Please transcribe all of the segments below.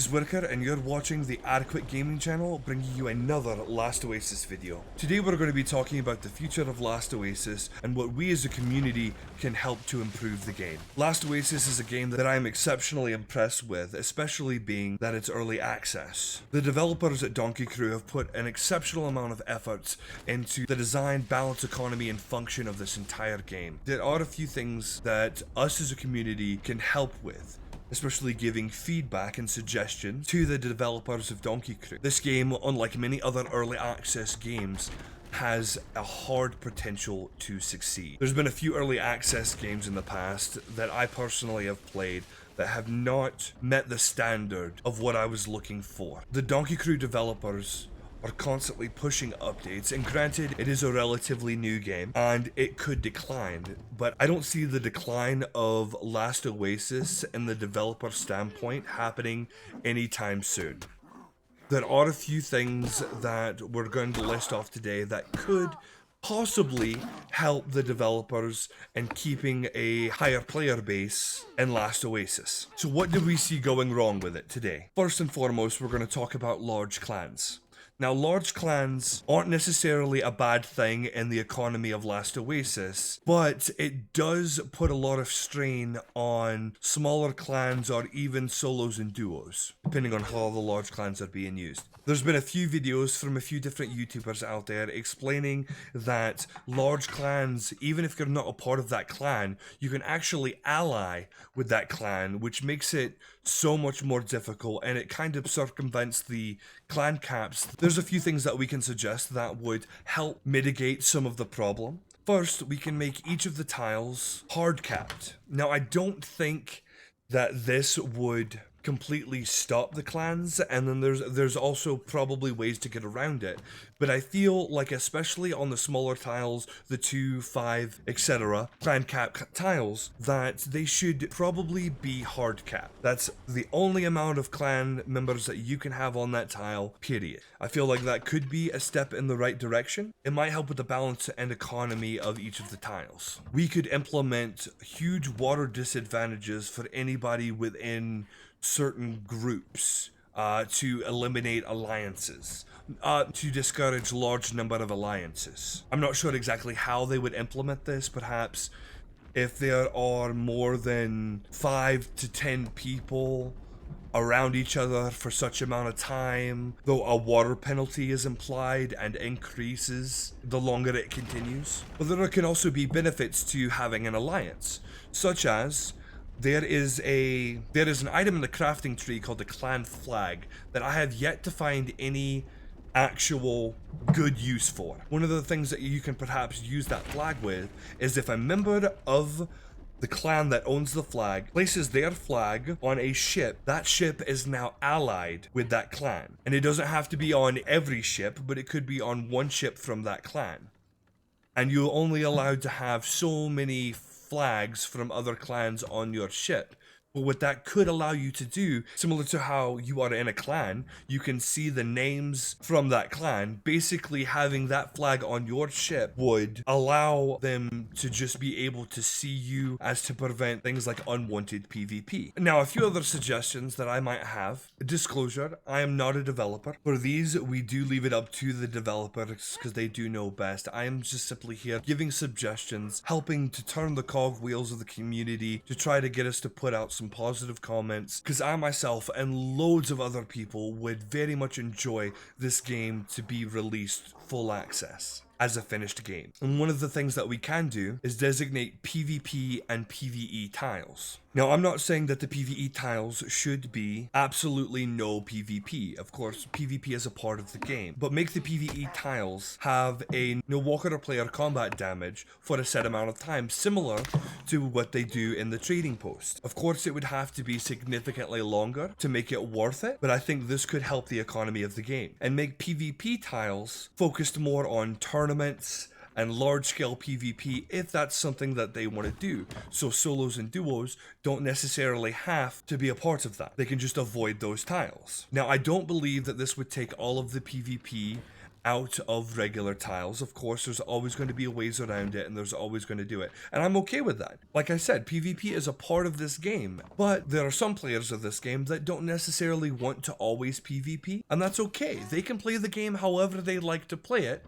is Worker, and you're watching the AtaQuit gaming channel, bringing you another Last Oasis video. Today we're going to be talking about the future of Last Oasis and what we as a community can help to improve the game. Last Oasis is a game that I am exceptionally impressed with, especially being that it's early access. The developers at Donkey Crew have put an exceptional amount of efforts into the design, balance, economy, and function of this entire game. There are a few things that us as a community can help with, especially giving feedback and suggestions to the developers of Donkey Crew. This game, unlike many other early access games, has a hard potential to succeed. There's been a few early access games in the past that I personally have played that have not met the standard of what I was looking for. The Donkey Crew developers are constantly pushing updates, and granted, it is a relatively new game and it could decline, but I don't see the decline of Last Oasis in the developer standpoint happening anytime soon. There are a few things that we're going to list off today that could possibly help the developers in keeping a higher player base in Last Oasis. So what did we see going wrong with it today? First and foremost, we're going to talk about large clans. Now, large clans aren't necessarily a bad thing in the economy of Last Oasis, but it does put a lot of strain on smaller clans or even solos and duos, depending on how the large clans are being used. There's been a few videos from a few different YouTubers out there explaining that large clans, even if you're not a part of that clan, you can actually ally with that clan, which makes it so much more difficult, and it kind of circumvents the clan caps. There's a few things that we can suggest that would help mitigate some of the problem. First, we can make each of the tiles hard capped. Now, I don't think that this would completely stop the clans, and then there's also probably ways to get around it, but I feel like, especially on the smaller tiles, the 2, 5, etc. clan cap tiles, that they should probably be hard capped. That's the only amount of clan members that you can have on that tile, period. I feel like that could be a step in the right direction. It might help with the balance and economy of each of the tiles. We could implement huge water disadvantages for anybody within certain groups to eliminate alliances, to discourage large number of alliances. I'm not sure exactly how they would implement this. Perhaps if there are more than 5 to 10 people around each other for such amount of time, though a water penalty is implied and increases the longer it continues. But there can also be benefits to having an alliance, such as there is an item in the crafting tree called the clan flag that I have yet to find any actual good use for. One of the things that you can perhaps use that flag with is if a member of the clan that owns the flag places their flag on a ship, that ship is now allied with that clan. And it doesn't have to be on every ship, but it could be on one ship from that clan. And you're only allowed to have so many flags from other clans on your ship. But what that could allow you to do, similar to how you are in a clan, you can see the names from that clan. Basically, having that flag on your ship would allow them to just be able to see you, as to prevent things like unwanted PvP. Now, a few other suggestions that I might have. Disclosure, I am not a developer. For these, we do leave it up to the developers because they do know best. I am just simply here giving suggestions, helping to turn the cogwheels of the community to try to get us to put out some positive comments, because I myself and loads of other people would very much enjoy this game to be released full access as a finished game. And one of the things that we can do is designate PvP and PvE tiles. Now, I'm not saying that the PvE tiles should be absolutely no PvP. Of course, PvP is a part of the game, but make the PvE tiles have a no walker or player combat damage for a set amount of time, similar to what they do in the trading post. Of course, it would have to be significantly longer to make it worth it, but I think this could help the economy of the game. And make PvP tiles focused more on tournaments and large-scale PvP if that's something that they want to do. So solos and duos don't necessarily have to be a part of that. They can just avoid those tiles. Now, I don't believe that this would take all of the PvP out of regular tiles. Of course, there's always going to be ways around it, and there's always going to do it. And I'm okay with that. Like I said, PvP is a part of this game, but there are some players of this game that don't necessarily want to always PvP, and that's okay. They can play the game however they like to play it.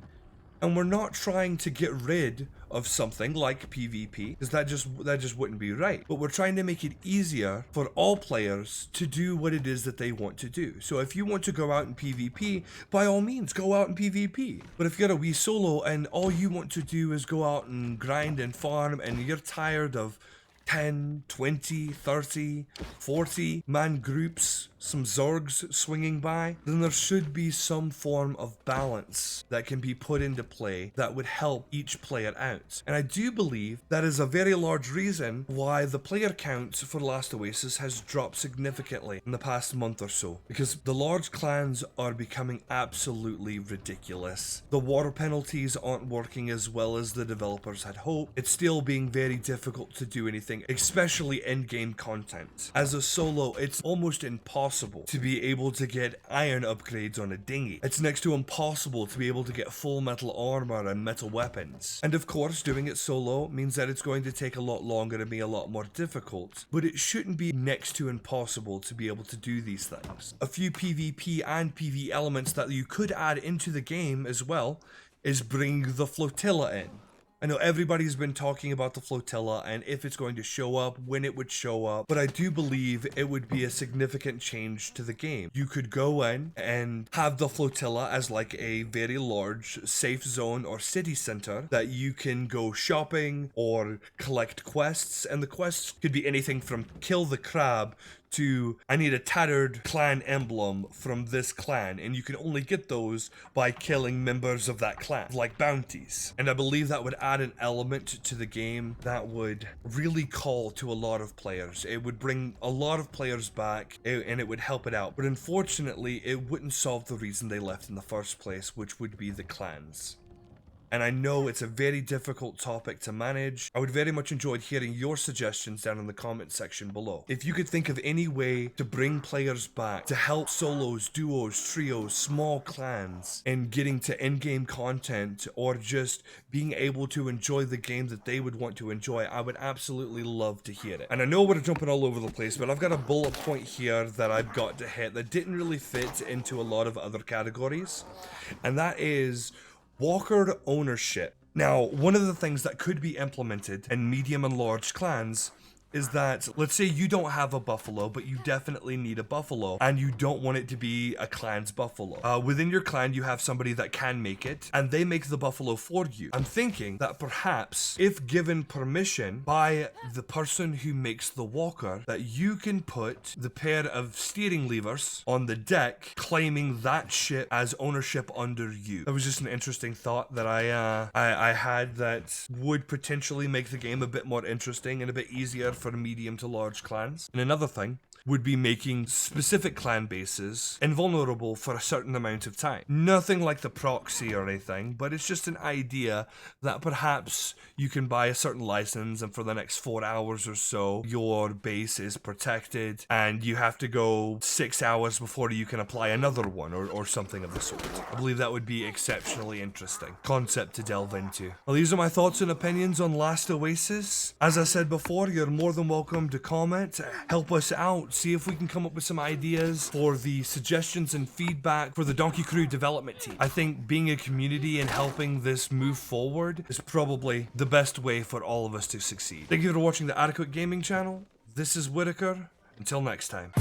And we're not trying to get rid of something like PvP, because that just wouldn't be right. But we're trying to make it easier for all players to do what it is that they want to do. So if you want to go out in PvP, by all means, go out in PvP. But if you're a wee solo and all you want to do is go out and grind and farm, and you're tired of 10, 20, 30, 40 man groups, some Zergs swinging by, then there should be some form of balance that can be put into play that would help each player out. And I do believe that is a very large reason why the player count for Last Oasis has dropped significantly in the past month or so, because the large clans are becoming absolutely ridiculous. The water penalties aren't working as well as the developers had hoped. It's still being very difficult to do anything, especially in-game content. As a solo, it's almost impossible to be able to get iron upgrades on a dinghy. It's next to impossible to be able to get full metal armor and metal weapons. And of course, doing it solo means that it's going to take a lot longer and be a lot more difficult, but it shouldn't be next to impossible to be able to do these things. A few PvP and PvE elements that you could add into the game as well is bring the flotilla in. I know everybody's been talking about the flotilla and if it's going to show up, when it would show up, but I do believe it would be a significant change to the game. You could go in and have the flotilla as like a very large safe zone or city center that you can go shopping or collect quests, and the quests could be anything from kill the crab to I need a tattered clan emblem from this clan, and you can only get those by killing members of that clan, like bounties. And I believe that would add an element to the game that would really call to a lot of players. It would bring a lot of players back and it would help it out. But unfortunately, it wouldn't solve the reason they left in the first place, which would be the clans. And I know it's a very difficult topic to manage. I would very much enjoy hearing your suggestions down in the comment section below. If you could think of any way to bring players back, to help solos, duos, trios, small clans in getting to in-game content, or just being able to enjoy the game that they would want to enjoy, I would absolutely love to hear it. And I know we're jumping all over the place, but I've got a bullet point here that I've got to hit that didn't really fit into a lot of other categories. And that is walker ownership. Now, one of the things that could be implemented in medium and large clans is that, let's say you don't have a buffalo, but you definitely need a buffalo, and you don't want it to be a clan's buffalo. Within your clan, you have somebody that can make it, and they make the buffalo for you. I'm thinking that perhaps, if given permission by the person who makes the walker, that you can put the pair of steering levers on the deck, claiming that ship as ownership under you. That was just an interesting thought that I had that would potentially make the game a bit more interesting and a bit easier for medium to large clans. And another thing would be making specific clan bases invulnerable for a certain amount of time. Nothing like the proxy or anything, but it's just an idea that perhaps you can buy a certain license and for the next 4 hours or so, your base is protected and you have to go 6 hours before you can apply another one or something of the sort. I believe that would be exceptionally interesting concept to delve into. Well, these are my thoughts and opinions on Last Oasis. As I said before, you're more than welcome to comment, help us out, see if we can come up with some ideas for the suggestions and feedback for the Donkey Crew development team. I think being a community and helping this move forward is probably the best way for all of us to succeed. Thank you for watching the AtaQuit Gaming channel. This is Whitaker. Until next time.